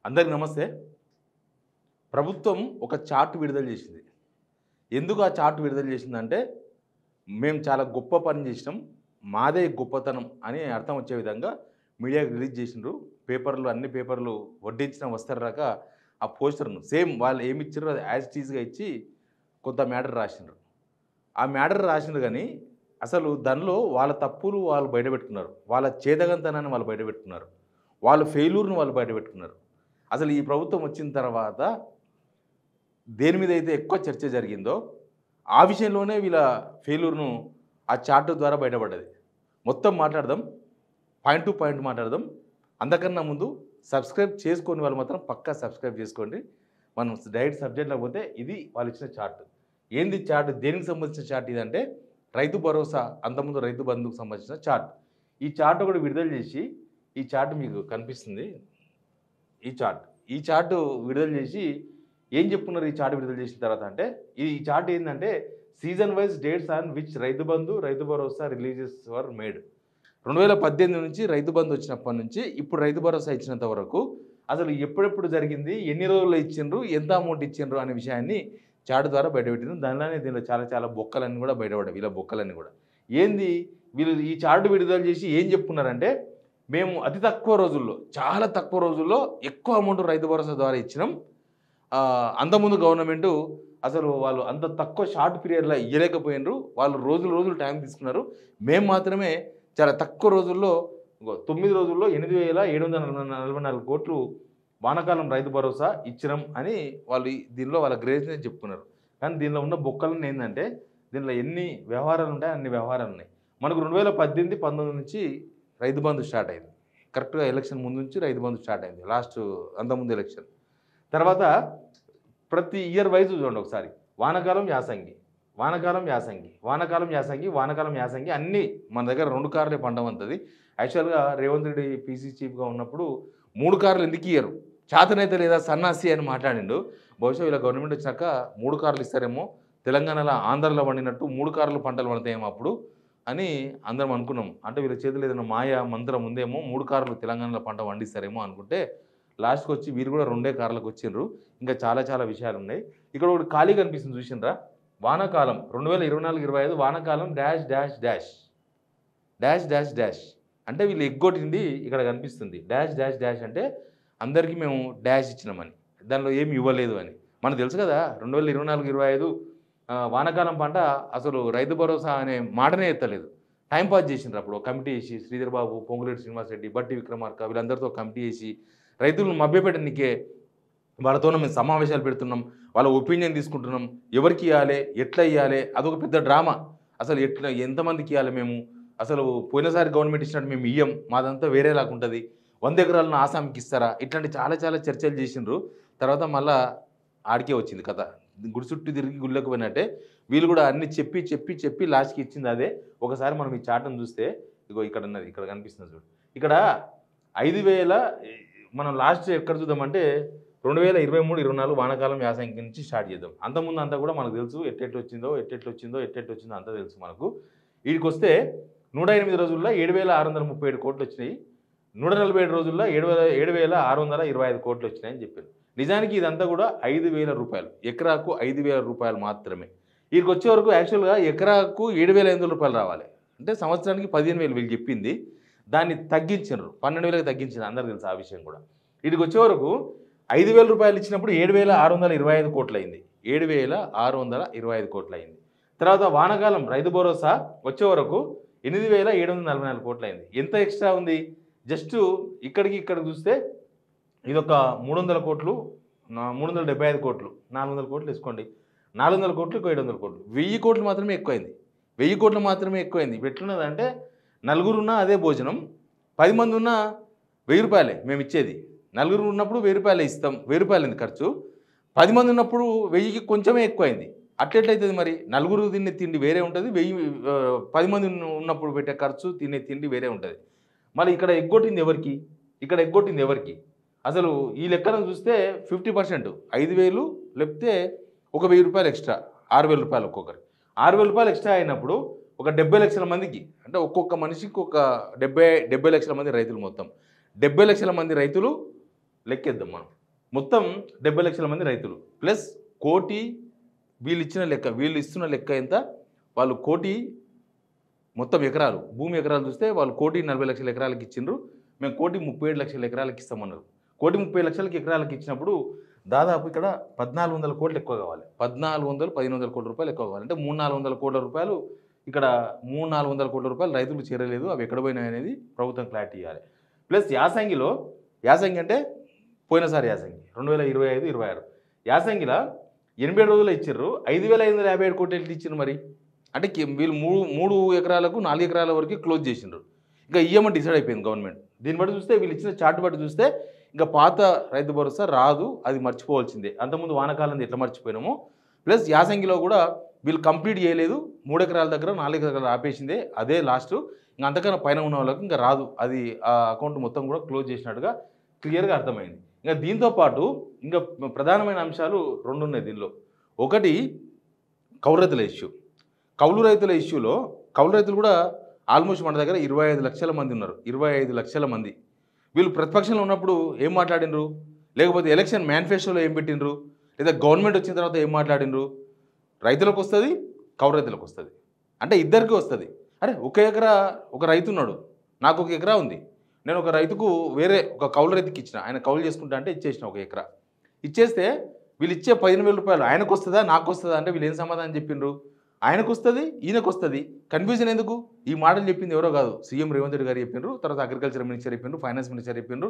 అందరికి నమస్తే. ప్రభుత్వం ఒక చార్ట్ విడుదల చేసింది. ఎందుకు ఆ చార్ట్ విడుదల చేసిందంటే, మేము చాలా గొప్ప పని చేసినాం, మాదే గొప్పతనం అని అర్థం వచ్చే విధంగా మీడియాకి రిలీజ్ చేసిండ్రు. పేపర్లు అన్ని పేపర్లు వడ్డించిన వస్తారు ఆ పోస్టర్‌ను సేమ్ వాళ్ళు ఏమి ఇచ్చిర్రో అది యాజ్ ఇట్ ఈజ్‌గా ఇచ్చి కొంత మ్యాటర్ రాసిండ్రు. ఆ మ్యాటర్ రాసిండ్రు గానీ, అసలు దానిలో వాళ్ళ తప్పులు వాళ్ళు బయటపెట్టుకున్నారు. వాళ్ళ చేదగంతనాన్ని వాళ్ళు బయటపెట్టుకున్నారు. వాళ్ళ ఫెయిల్యూర్‌ని వాళ్ళు బయటపెట్టుకున్నారు. అసలు ఈ ప్రభుత్వం వచ్చిన తర్వాత దేని మీద అయితే ఎక్కువ చర్చ జరిగిందో, ఆ విషయంలోనే వీళ్ళ ఫెయిల్యూర్‌ను ఆ చార్ట్ ద్వారా బయటపడ్డది. మొత్తం మాట్లాడదాం. పాయింట్ టు పాయింట్ మాట్లాడదాం. అంతకన్నా ముందు సబ్స్క్రైబ్ చేసుకోని వాళ్ళు మాత్రం పక్కా సబ్స్క్రైబ్ చేసుకోండి. మనం డైరెక్ట్ సబ్జెక్ట్‌లోకి పోతే ఇది వాళ్ళు ఇచ్చిన చార్ట్. ఏంది చార్ట్? దేనికి సంబంధించిన చార్ట్ ఇదంటే, రైతు భరోసా అంతకుముందు రైతు బంధుకు సంబంధించిన చార్ట్. ఈ చార్ట్ ఒకటి విడుదల చేసి, ఈ చార్ట్ మీకు కనిపిస్తుంది. ఈ చార్ట్ విడుదల చేసి ఏం చెప్పుకున్నారు ఈ చార్ట్ విడుదల చేసిన తర్వాత అంటే, ఈ చార్ట్ ఏందంటే season wise dates on which Rythu Bandhu, Rythu Bharosa releases were made. 2018 నుంచి రైతు బంధు వచ్చినప్పటి నుంచి ఇప్పుడు రైతు భరోసా ఇచ్చినంత వరకు అసలు ఎప్పుడెప్పుడు జరిగింది, ఎన్ని రోజుల్లో ఇచ్చిండ్రు, ఎంత అమౌంట్ ఇచ్చిండ్రు అనే విషయాన్ని చార్ట్ ద్వారా బయటపెట్టిండ్రు. దీనిలో చాలా చాలా బొక్కలన్నీ కూడా బయటపడ్డాయి. వీళ్ళ బొక్కలన్నీ కూడా. ఏంది వీళ్ళు ఈ చార్ట్ విడుదల చేసి ఏం చెప్పుకున్నారంటే, మేము అతి తక్కువ రోజుల్లో, చాలా తక్కువ రోజుల్లో ఎక్కువ అమౌంట్ రైతు భరోసా ద్వారా ఇచ్చినాం. అంతకుముందు గవర్నమెంటు అసలు వాళ్ళు అంత తక్కువ షార్ట్ పీరియడ్‌లో ఇయ్యలేకపోయినరు. వాళ్ళు రోజులు టైం తీసుకున్నారు. మేము మాత్రమే చాలా తక్కువ రోజుల్లో 9 రోజుల్లో 8,744 కోట్లు వానాకాలం రైతు భరోసా ఇచ్చినాం అని వాళ్ళు దీనిలో వాళ్ళ గ్రేట్‌నెస్ చెప్పుకున్నారు. కానీ దీనిలో ఉన్న బొక్కలన్నీ ఏందంటే, దీనిలో ఎన్ని వ్యవహారాలు ఉంటాయో అన్ని వ్యవహారాలు ఉన్నాయి. మనకు 2018, 19 నుంచి రైతు బంధు స్టార్ట్ అయింది. కరెక్ట్‌గా ఎలక్షన్ ముందు నుంచి రైతు బంధు స్టార్ట్ అయింది. అంతకుముందు ఎలక్షన్. తర్వాత ప్రతి ఇయర్ వైజ్ చూడండి ఒకసారి. వానాకాలం, యాసంగి, వానాకాలం, యాసంగి, వానాకాలం, యాసంగి, వానాకాలం, యాసంగి అన్నీ మన దగ్గర 2 కార్లే పండవంతది. యాక్చువల్‌గా రేవంత్ రెడ్డి పీసీ చీఫ్‌గా ఉన్నప్పుడు 3 కార్లు ఎందుకు ఇయ్యరు? చేతనైతే లేదా సన్నాసి అని మాట్లాడిండు. బహుశా వీళ్ళ గవర్నమెంట్ వచ్చినాక 3 కార్లు ఇస్తారేమో. తెలంగాణలో, ఆంధ్రాలో పండినట్టు 3 కార్లు పంటలు పండుతాయేమో అప్పుడు అని అందరం అనుకున్నాం. అంటే వీళ్ళ చేతిలో ఏదైనా మాయ మంత్రం ఉందేమో, 3 కార్లు తెలంగాణలో పంట పండిస్తారేమో అనుకుంటే లాస్ట్‌కొచ్చి వీరు కూడా 2 కార్లకు వచ్చిండ్రు. ఇంకా చాలా చాలా విషయాలున్నాయి. ఇక్కడ ఒకటి ఖాళీ కనిపిస్తుంది చూసిండ్రా? వానాకాలం 2024-25 వానాకాలం dash dash dash dash dash dash అంటే వీళ్ళు ఎగ్గొట్టింది ఇక్కడ కనిపిస్తుంది. డాష్ డాష్ డాష్ అంటే అందరికీ మేము డాష్ ఇచ్చినామని. దానిలో ఏమి ఇవ్వలేదు అని. మనకు తెలుసు కదా 2024-25 వానాకాలం పంట అసలు రైతు భరోసా అనే మాటనే ఎత్తలేదు. టైం పాస్ చేసిండ్రు అప్పుడు. కమిటీ చేసి శ్రీధర్ బాబు, పొంగులేటి శ్రీనివాసరెడ్డి, బట్టి విక్రమార్క వీళ్ళందరితో కమిటీ చేసి రైతులను మభ్యపెట్టనీకే వాళ్ళతోనే మేము సమావేశాలు పెడుతున్నాం. వాళ్ళ ఒపీనియన్ తీసుకుంటున్నాం. ఎవరికి ఇవ్వాలి, ఎట్లా ఇవ్వాలి, అదొక పెద్ద డ్రామా. అసలు ఎట్లా ఎంతమందికి ఇవ్వాలి మేము, అసలు పోయినసారి గవర్నమెంట్ ఇచ్చినట్టు మేము ఇయ్యం, మాదంతా వేరేలాగా ఉంటుంది, 100 ఎకరాలను ఆసామికి ఇస్తారా, ఇట్లాంటి చాలా చాలా చర్చలు చేసిండ్రు. తర్వాత మళ్ళా ఆడికే వచ్చింది కథ. గుడి చుట్టూ తిరిగి గుళ్ళకు పోయినట్టే వీళ్ళు కూడా అన్ని చెప్పి లాస్ట్‌కి ఇచ్చింది అదే. ఒకసారి మనం ఈ చార్ట్‌ను చూస్తే ఇగో ఇక్కడ ఉన్నది, ఇక్కడ కనిపిస్తుంది చూడు. ఇక్కడ 5,000 మనం లాస్ట్ ఎక్కడ చూద్దామంటే 2023-24 వానాకాలం యాసంగి నుంచి స్టార్ట్ చేద్దాం. అంతకుముందు అంతా కూడా మనకు తెలుసు ఎట్టెట్లొచ్చిందో అంతా తెలుసు మనకు. ఈడికొస్తే 108 రోజుల్లో 7,637 కోట్లు వచ్చినాయి. 147 రోజుల్లో 7,625 కోట్లు వచ్చినాయని చెప్పారు. నిజానికి ఇదంతా కూడా 5,000 రూపాయలు. ఎకరాకు 5,000 రూపాయలు మాత్రమే. ఈడికొచ్చే వరకు యాక్చువల్‌గా ఎకరాకు 7,500 రూపాయలు రావాలి. అంటే సంవత్సరానికి 15,000 వీళ్ళు చెప్పింది. దాన్ని తగ్గించినారు. 12,000కి తగ్గించారు. అందరికీ తెలుసు ఆ విషయం కూడా. ఈడికొచ్చే వరకు 5,000 రూపాయలు ఇచ్చినప్పుడు 7,625 కోట్లయింది. 7,625 కోట్లయింది. తర్వాత వానాకాలం రైతు భరోసా వచ్చే వరకు 8,744 కోట్లయింది. ఎంత ఎక్స్ట్రా ఉంది? జస్ట్ ఇక్కడికి చూస్తే ఇదొక 300 కోట్లు, 375 కోట్లు, 400 కోట్లు వేసుకోండి. 400 కోట్లు, 700 కోట్లు. 1000 కోట్లు మాత్రమే ఎక్కువైంది. 1000 కోట్లు మాత్రమే ఎక్కువైంది. ఇప్పుడు ఎట్లున్నదంటే నలుగురున్నా అదే భోజనం, 10 మంది ఉన్నా 1000 రూపాయలే మేము ఇచ్చేది. నలుగురు ఉన్నప్పుడు 1000 రూపాయలే ఇస్తాం. 1000 రూపాయలైంది ఖర్చు. 10 మంది ఉన్నప్పుడు 1000కి కొంచెమే ఎక్కువైంది. అట్లెట్లయితుంది మరి? నలుగురు తినే తిండి వేరే ఉంటుంది. 10 మంది ఉన్నప్పుడు పెట్టే ఖర్చు, తినే తిండి వేరే ఉంటుంది. మళ్ళీ ఇక్కడ ఎగ్గొట్టింది ఎవరికి? అసలు ఈ లెక్కన చూస్తే 50% 5,000 లేకపోతే ఒక 1,000 రూపాయలు ఎక్స్ట్రా, 6,000 రూపాయలు ఒక్కొక్కరికి. 6,000 రూపాయలు ఎక్స్ట్రా అయినప్పుడు ఒక 70 లక్షల మందికి, అంటే ఒక్కొక్క మనిషికి ఒక 70 లక్షల మంది రైతులు మొత్తం. 70 లక్షల మంది రైతులు లెక్కేద్దాం మనం. మొత్తం 70 లక్షల మంది రైతులు ప్లస్ కోటి వీళ్ళు ఇస్తున్న లెక్క ఎంత, వాళ్ళు కోటి మొత్తం ఎకరాలు భూమి ఎకరాలు చూస్తే వాళ్ళు 1,40,00,000 ఎకరాలకు ఇచ్చిండ్రు. మేము 1,37,00,000 ఎకరాలకు ఇస్తామన్నారు. 1,30,00,000 ఎకరాలకు ఇచ్చినప్పుడు దాదాపు ఇక్కడ 1,400 కోట్లు ఎక్కువ కావాలి. 1,400-1,500 కోట్ల రూపాయలు ఎక్కువ కావాలి. అంటే 300-400 కోట్ల రూపాయలు ఇక్కడ 300-400 కోట్ల రూపాయలు రైతులకు చేరలేదు. అవి ఎక్కడ పోయినాయి అనేది ప్రభుత్వం క్లారిటీ ఇవ్వాలి. ప్లస్ యాసంగి అంటే పోయినసారి యాసంగి 2025-26 యాసంగిలో 87 రోజులు ఇచ్చారు. 5,557 కోట్లు ఎట్లు ఇచ్చారు మరి. అంటే వీళ్ళు 3 ఎకరాలకు 4 ఎకరాల వరకు క్లోజ్ చేసిండ్రు. ఇంకా ఇయ్యమని డిసైడ్ అయిపోయింది గవర్నమెంట్. దీన్ని బట్టి చూస్తే వీళ్ళు ఇచ్చిన చార్ట్ బట్టి చూస్తే ఇంకా పాత రైతు భరోసా రాదు, అది మర్చిపోవాల్సిందే. అంతకుముందు వానకాలం ఎట్లా మర్చిపోయినామో ప్లస్ యాసంగిలో కూడా వీళ్ళు కంప్లీట్ చేయలేదు. 3 ఎకరాల దగ్గర 4 ఎకరాలు ఆపేసిందే, అదే లాస్ట్. ఇంకా అంతకన్నా పైన ఉన్న వాళ్ళకి ఇంకా రాదు, అది ఆ అకౌంట్ మొత్తం కూడా క్లోజ్ చేసినట్టుగా క్లియర్గా అర్థమైంది. ఇంకా దీంతోపాటు ఇంకా ప్రధానమైన అంశాలు 2 ఉన్నాయి దీనిలో. ఒకటి కౌలు రైతుల ఇష్యూ. కౌలు రైతుల ఇష్యూలో కౌలు రైతులు కూడా ఆల్మోస్ట్ మన దగ్గర 25 లక్షల మంది ఉన్నారు. 25 లక్షల మంది. వీళ్ళు ప్రతిపక్షంలో ఉన్నప్పుడు ఏం మాట్లాడినరు, లేకపోతే ఎలక్షన్ మేనిఫెస్టోలో ఏం పెట్టినరు, లేదా గవర్నమెంట్ వచ్చిన తర్వాత ఏం మాట్లాడినరు. రైతులకు వస్తుంది, కౌలు రైతులకు వస్తుంది, అంటే ఇద్దరికీ వస్తుంది. అరే ఒక ఎకరా ఒక రైతు ఉన్నాడు, నాకు 1 ఎకరా ఉంది, నేను ఒక రైతుకు వేరే ఒక కౌలు రైతుకి ఇచ్చిన, ఆయన కౌలు చేసుకుంటా అంటే ఇచ్చేసిన 1 ఎకరా. ఇచ్చేస్తే వీళ్ళు ఇచ్చే 15,000 రూపాయలు ఆయనకు వస్తుందా నాకు వస్తుందా అంటే వీళ్ళు ఏం సమాధానం చెప్పిండ్రు, ఆయనకు వస్తుంది ఈయనకు వస్తుంది. కన్ఫ్యూజన్ ఎందుకు? ఈ మాటలు చెప్పింది ఎవరో కాదు, సీఎం రేవంత్ రెడ్డి గారు చెప్పిండ్రు, తర్వాత అగ్రికల్చర్ మినిస్టర్ చెప్పిండ్రు, ఫైనాన్స్ మినిస్టర్ చెప్పిండ్రు.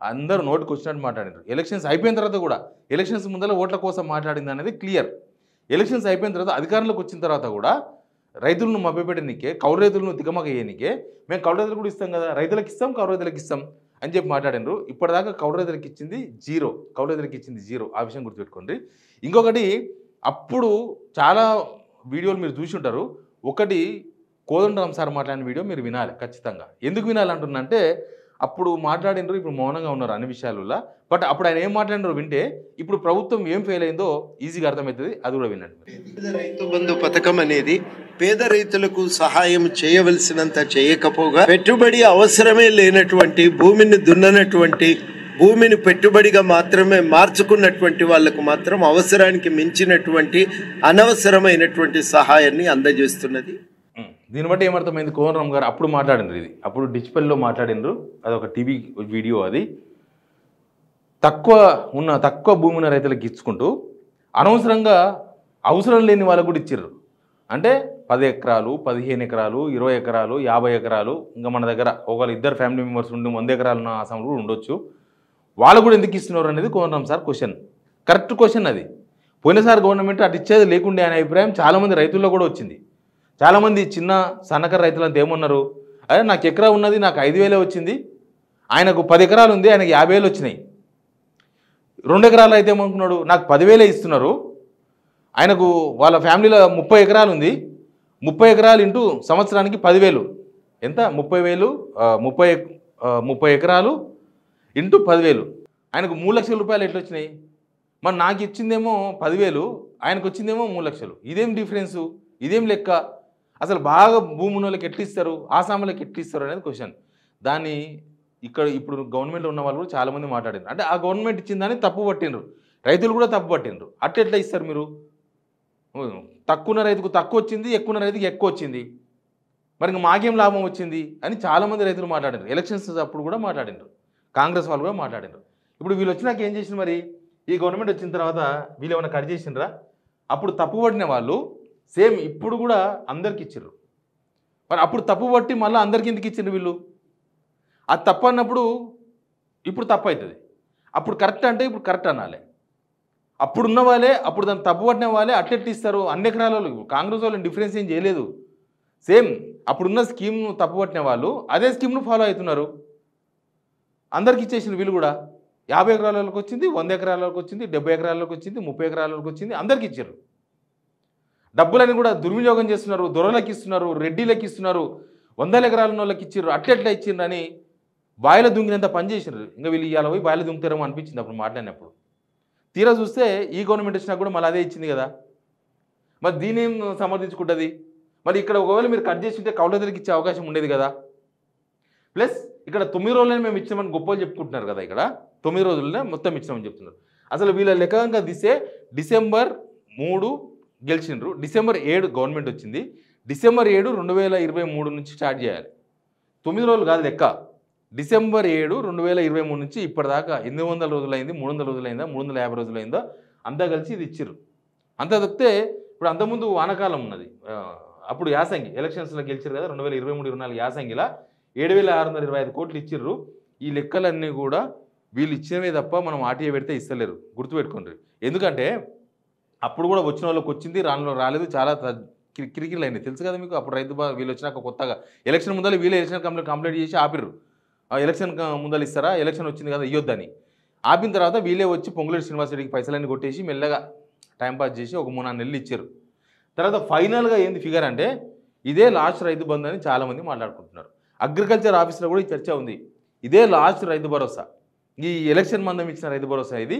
అందరూ నోటుకు వచ్చినట్టు మాట్లాడినారు. ఎలక్షన్స్ అయిపోయిన తర్వాత కూడా, ఎలక్షన్స్ ముందర ఓట్ల కోసం మాట్లాడింది అనేది క్లియర్. ఎలక్షన్స్ అయిపోయిన తర్వాత అధికారంలోకి వచ్చిన తర్వాత కూడా రైతులను మభ్యపెట్టనికే, కౌలు రైతులను దిగమగ వేయనికే మేము కౌలు రైతులు కూడా ఇస్తాం కదా, రైతులకు ఇస్తాం కౌలు రైతులకు ఇస్తాం అని చెప్పి మాట్లాడినారు. ఇప్పటిదాకా కౌలు రైతులకు ఇచ్చింది 0, కౌలు రైతులకు ఇచ్చింది 0. ఆ విషయం గుర్తుపెట్టుకోండి. ఇంకొకటి, అప్పుడు చాలా వీడియోలు మీరు చూసి ఉంటారు. ఒకటి కోదండరామ్ సార్ మాట్లాడిన వీడియో మీరు వినాలి ఖచ్చితంగా. ఎందుకు వినాలంటున్నా అంటే, అప్పుడు మాట్లాడినరు, ఇప్పుడు మౌనంగా ఉన్నారు అన్ని విషయాలలో. బట్ అప్పుడు ఆయన ఏం మాట్లాడినారో వింటే ఇప్పుడు ప్రభుత్వం ఏం ఫెయిల్ అయిందో ఈజీగా అర్థమవుతుంది. అది కూడా వినండి. రైతు బంధు పథకం అనేది పేద రైతులకు సహాయం చేయవలసినంత చేయకపోగా, పెట్టుబడి అవసరమే లేనటువంటి, భూమిని దున్ననటువంటి, భూమిని పెట్టుబడిగా మాత్రమే మార్చుకున్నటువంటి వాళ్లకు మాత్రం అవసరానికి మించినటువంటి అనవసరమైనటువంటి సహాయాన్ని అందజేస్తున్నది. దీన్ని బట్టి ఏమర్థమైంది, కోదండరామ్ గారు అప్పుడు మాట్లాడినారు, ఇది అప్పుడు డిస్ప్లేలో మాట్లాడినారు, అదొక టీవీ వీడియో. అది తక్కువ భూమి ఉన్న రైతులకు ఇచ్చుకుంటూ అనవసరంగా అవసరం లేని వాళ్ళకు కూడా ఇచ్చారు. అంటే 10 ఎకరాలు, 15 ఎకరాలు, 20 ఎకరాలు, 50 ఎకరాలు, ఇంకా మన దగ్గర ఒకవేళ 2 ఫ్యామిలీ మెంబర్స్ ఉండి 100 ఎకరాలు ఉన్న ఆసాములు కూడా ఉండొచ్చు. వాళ్ళు కూడా ఎందుకు ఇస్తున్నారు అనేది Kodandaram sir question, correct question అది. పోయినసారి గవర్నమెంట్ అటు ఇచ్చేది లేకుండే అనే అభిప్రాయం చాలామంది రైతుల్లో కూడా వచ్చింది. చాలామంది చిన్న సన్నకారు రైతులంతా ఏమన్నారు, అదే నాకు ఎకరా ఉన్నది, నాకు 5,000 వచ్చింది, ఆయనకు 10 ఎకరాలు ఉంది, ఆయనకు 50,000 వచ్చినాయి. 2 ఎకరాలు అయితే ఏమనుకున్నాడు, నాకు 10,000 ఇస్తున్నారు, ఆయనకు వాళ్ళ ఫ్యామిలీలో 30 ఎకరాలు ఉంది, 30 ఎకరాలు ఇంటూ సంవత్సరానికి 10,000 ఎంత, 30 ఎకరాలు ఇంటూ 10,000, ఆయనకు 3 లక్షల రూపాయలు ఎట్లా వచ్చినాయి. మరి నాకు ఇచ్చిందేమో 10,000, ఆయనకు వచ్చిందేమో 3 లక్షలు. ఇదేం డిఫరెన్సు, ఇదేం లెక్క, అసలు బాగా భూమి ఉన్న వాళ్ళకి ఎట్లు ఇస్తారు, ఆసాములకు ఎట్లు ఇస్తారు అనేది క్వశ్చన్. దాన్ని ఇక్కడ ఇప్పుడు గవర్నమెంట్లో ఉన్న వాళ్ళు కూడా చాలామంది మాట్లాడారు. అంటే ఆ గవర్నమెంట్ ఇచ్చిందని తప్పు పట్టిండ్రు, రైతులు కూడా తప్పు పట్టిండ్రు. ఎట్లా ఇస్తారు మీరు, తక్కువ ఉన్న రైతుకు తక్కువ వచ్చింది, ఎక్కువ ఉన్న రైతుకి ఎక్కువ వచ్చింది, మరి ఇంకా మాకేం లాభం వచ్చింది అని చాలామంది రైతులు మాట్లాడారు. ఎలక్షన్స్ అప్పుడు కూడా మాట్లాడినారు, కాంగ్రెస్ వాళ్ళు కూడా మాట్లాడినారు. ఇప్పుడు వీళ్ళు వచ్చినాక ఏం చేసింది, మరి ఈ గవర్నమెంట్ వచ్చిన తర్వాత వీళ్ళు ఏమైనా కట్ చేసిండ్రా? అప్పుడు తప్పు పట్టిన వాళ్ళు సేమ్ ఇప్పుడు కూడా అందరికి ఇచ్చారు. మరి అప్పుడు తప్పు పట్టి మళ్ళీ అందరికి ఎందుకు ఇచ్చిండ్రు వీళ్ళు? అది తప్పు అన్నప్పుడు ఇప్పుడు తప్పు అవుతుంది, అప్పుడు కరెక్ట్ అంటే ఇప్పుడు కరెక్ట్ అనాలి. అప్పుడున్న వాళ్ళే, అప్పుడు దాన్ని తప్పు పట్టిన వాళ్ళే అట్లెట్లు ఇస్తారు. అన్ని ఎకరాల వాళ్ళు, కాంగ్రెస్ వాళ్ళని డిఫరెన్స్ ఏం చేయలేదు. సేమ్ అప్పుడున్న స్కీమ్ను తప్పు పట్టిన వాళ్ళు అదే స్కీమ్ను ఫాలో అవుతున్నారు. అందరికి ఇచ్చేసిన వీళ్ళు కూడా 50 ఎకరాలకు వచ్చింది, 100 ఎకరాలకు వచ్చింది, 70 ఎకరాలకు వచ్చింది, 30 ఎకరాలకు వచ్చింది, అందరికి ఇచ్చారు. డబ్బులని కూడా దుర్వినియోగం చేస్తున్నారు, దొరలకు ఇస్తున్నారు, రెడ్డిలకు ఇస్తున్నారు, 100 ఎకరాల వాళ్ళకి ఇచ్చారు. అట్లెట్లా ఇచ్చిండ్రు అని బాయిలో దుంగినంత పని చేసినారు. ఇంకా వీళ్ళు ఇవాళ పోయి బాయిలో దుంకుతారేమో అనిపించింది అప్పుడు మాట్లాడినప్పుడు. తీరా చూస్తే ఈ గవర్నమెంట్ వచ్చినా కూడా మళ్ళీ అదే ఇచ్చింది కదా. మరి దీన్ని ఏం సమర్థించుకుంటుంది? మరి ఇక్కడ ఒకవేళ మీరు కట్ చేసి ఉంటే కౌలు రైతులకు ఇచ్చే అవకాశం ఉండేది కదా. ప్లస్ ఇక్కడ 9 రోజులనే మేము ఇచ్చామని గొప్పలు చెప్పుకుంటున్నారు కదా, ఇక్కడ 9 రోజులనే మొత్తం ఇచ్చామని చెప్తున్నారు. అసలు వీళ్ళ లెక్కగా తీస్తే December 3 గెలిచిండ్రు, December 7 గవర్నమెంట్ వచ్చింది, December 7 2023 నుంచి స్టార్ట్ చేయాలి. 9 రోజులు కాదు లెక్క, December 7 2023 నుంచి ఇప్పటిదాకా 800 రోజులైంది, 300 రోజులైందా, 350 రోజులైందో అంతా కలిసి ఇది ఇచ్చిర్రు. అంతా తప్పితే ఇప్పుడు అంతకుముందు వానకాలం ఉన్నది, అప్పుడు యాసంగి ఎలక్షన్స్లో గెలిచారు కదా 2023-24 యాసంగిలా 7,625 కోట్లు ఇచ్చిర్రు. ఈ లెక్కలన్నీ కూడా వీళ్ళు ఇచ్చినవే తప్ప మనం ఆర్టీఏ పెడితే ఇస్తలేరు, గుర్తుపెట్టుకోండి. ఎందుకంటే అప్పుడు కూడా వచ్చిన వాళ్ళకి వచ్చింది, రాలేదు, చాలా కిరికిరిలు అయినాయి తెలుసు కదా మీకు. అప్పుడు రైతు వీళ్ళు వచ్చినాక కొత్తగా ఎలక్షన్ ముందర వీళ్ళే ఎలక్షన్ కంప్లీట్ చేసి ఆపిర్రు. ఎలక్షన్ ముందర ఇస్తారా, ఎలక్షన్ వచ్చింది కదా ఇవ్వద్దని ఆపిన తర్వాత వీళ్ళే వచ్చి పొంగులేటి శ్రీనివాసరెడ్డికి పైసలన్నీ కొట్టేసి మెల్లగా టైంపాస్ చేసి ఒక 3-4 నెలలు ఇచ్చారు. తర్వాత ఫైనల్గా ఏంది ఫిగర్ అంటే ఇదే లాస్ట్ రైతు బంధు అని చాలామంది మాట్లాడుకుంటున్నారు. అగ్రికల్చర్ ఆఫీస్లో కూడా ఈ చర్చ ఉంది, ఇదే లాస్ట్ రైతు భరోసా, ఈ ఎలక్షన్ మందం ఇచ్చిన రైతు భరోసా ఇది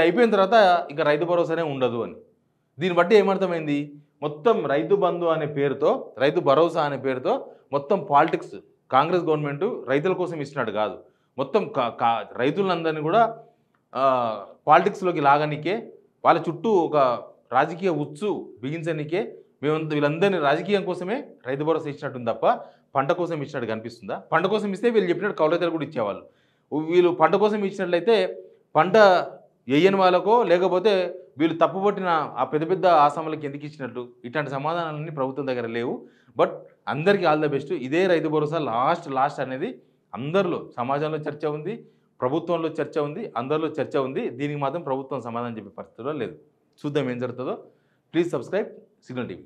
అయిపోయిన తర్వాత ఇంకా రైతు భరోసానే ఉండదు అని. దీన్ని బట్టి ఏమర్థమైంది, మొత్తం రైతు బంధు అనే పేరుతో, రైతు భరోసా అనే పేరుతో మొత్తం పాలిటిక్స్ కాంగ్రెస్ గవర్నమెంట్ రైతుల కోసం ఇచ్చినట్టు కాదు, మొత్తం రైతులందరినీ కూడా పాలిటిక్స్లోకి లాగనికే, వాళ్ళ చుట్టూ ఒక రాజకీయ ఉచ్చు బిగించనికే వీళ్ళందరినీ రాజకీయం కోసమే రైతు భరోసా ఇచ్చినట్టుంది తప్ప పంట కోసం ఇచ్చినట్టు కనిపిస్తుందా? పంట కోసం ఇస్తే వీళ్ళు చెప్పినట్టు కౌలు రైతులు కూడా ఇచ్చేవాళ్ళు. వీళ్ళు పంట కోసం ఇచ్చినట్లయితే పంట వేయని వాళ్ళకో లేకపోతే వీళ్ళు తప్పుపట్టిన ఆ పెద్ద పెద్ద ఆసాములకి ఎందుకు ఇచ్చినట్టు, ఇట్లాంటి సమాధానాలన్నీ ప్రభుత్వం దగ్గర లేవు. బట్ అందరికీ ఆల్ ద బెస్ట్. ఇదే రైతు భరోసా లాస్ట్ అనేది అందరిలో, సమాజంలో చర్చ ఉంది, ప్రభుత్వంలో చర్చ ఉంది, అందరిలో చర్చ ఉంది. దీనికి మాత్రం ప్రభుత్వం సమాధానం చెప్పే పరిస్థితిలో లేదు. చూద్దాం ఏం జరుగుతుందో. Please subscribe signal TV.